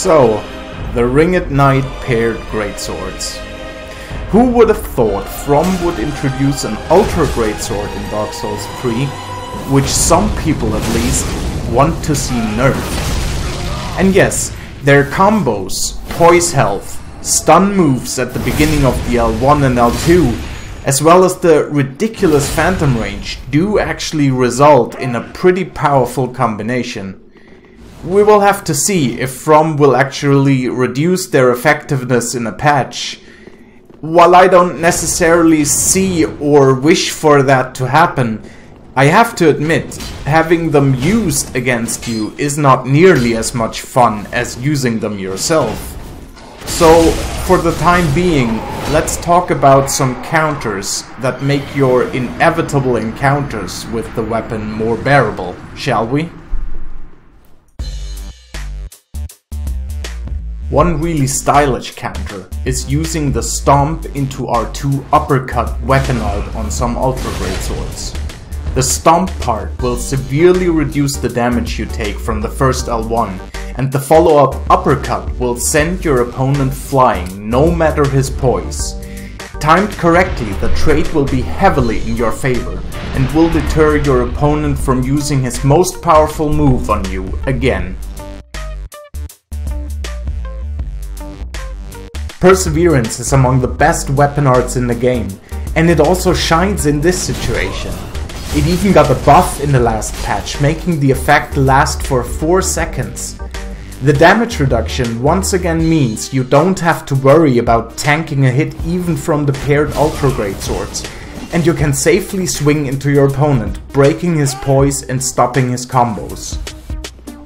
So, the Ringed Knight Paired Greatswords. Who would have thought From would introduce an Ultra Greatsword in Dark Souls 3, which some people at least want to see nerfed. And yes, their combos, poise health, stun moves at the beginning of the L1 and L2, as well as the ridiculous phantom range do actually result in a pretty powerful combination. We will have to see if From will actually reduce their effectiveness in a patch. While I don't necessarily see or wish for that to happen, I have to admit, having them used against you is not nearly as much fun as using them yourself. So, for the time being, let's talk about some counters that make your inevitable encounters with the weapon more bearable, shall we? One really stylish counter is using the Stomp into R2 uppercut weapon art on some Ultra Greatswords. The Stomp part will severely reduce the damage you take from the first L1, and the follow-up uppercut will send your opponent flying no matter his poise. Timed correctly, the trait will be heavily in your favor, and will deter your opponent from using his most powerful move on you again. Perseverance is among the best weapon arts in the game, and it also shines in this situation. It even got a buff in the last patch, making the effect last for 4 seconds. The damage reduction once again means you don't have to worry about tanking a hit even from the paired Ultra Greatswords, and you can safely swing into your opponent, breaking his poise and stopping his combos.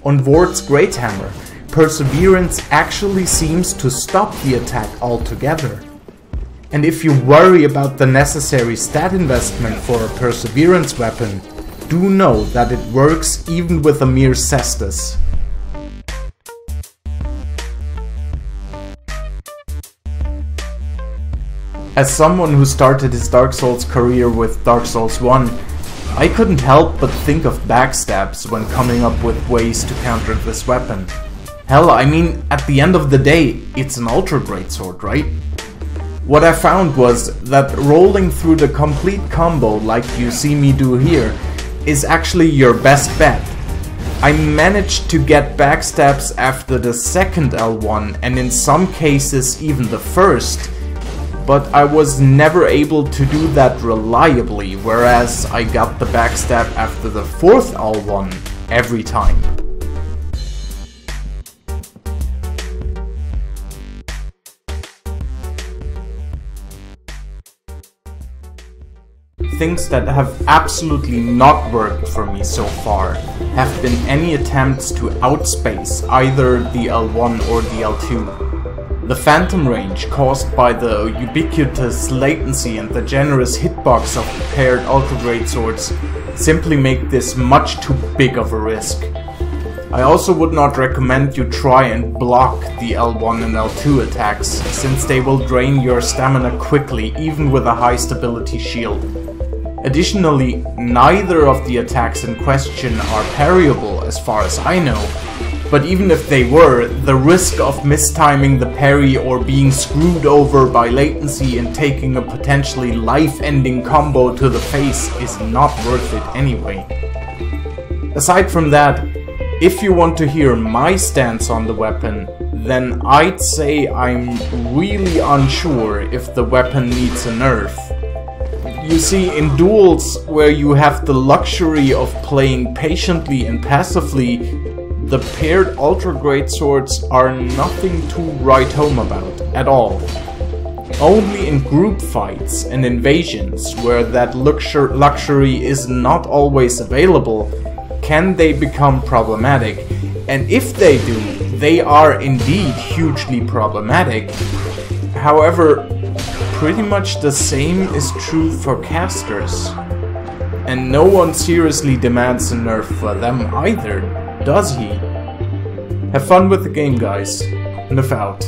On Ward's Great Hammer, Perseverance actually seems to stop the attack altogether. And if you worry about the necessary stat investment for a Perseverance weapon, do know that it works even with a mere cestus. As someone who started his Dark Souls career with Dark Souls 1, I couldn't help but think of backstabs when coming up with ways to counter this weapon. Hell, I mean, at the end of the day, it's an Ultra Greatsword, right? What I found was that rolling through the complete combo like you see me do here is actually your best bet. I managed to get backstabs after the second L1 and in some cases even the first, but I was never able to do that reliably, whereas I got the backstab after the fourth L1 every time. Things that have absolutely not worked for me so far have been any attempts to outspace either the L1 or the L2. The phantom range caused by the ubiquitous latency and the generous hitbox of the paired Ultra Greatswords simply make this much too big of a risk. I also would not recommend you try and block the L1 and L2 attacks, since they will drain your stamina quickly even with a high stability shield. Additionally, neither of the attacks in question are parryable as far as I know, but even if they were, the risk of mistiming the parry or being screwed over by latency and taking a potentially life-ending combo to the face is not worth it anyway. Aside from that, if you want to hear my stance on the weapon, then I'd say I'm really unsure if the weapon needs a nerf. You see, in duels where you have the luxury of playing patiently and passively, the paired Ultra Greatswords are nothing to write home about at all. Only in group fights and invasions, where that luxury is not always available, can they become problematic, and if they do, they are indeed hugely problematic. However, pretty much the same is true for casters. And no one seriously demands a nerf for them either, does he? Have fun with the game, guys. Nerf out.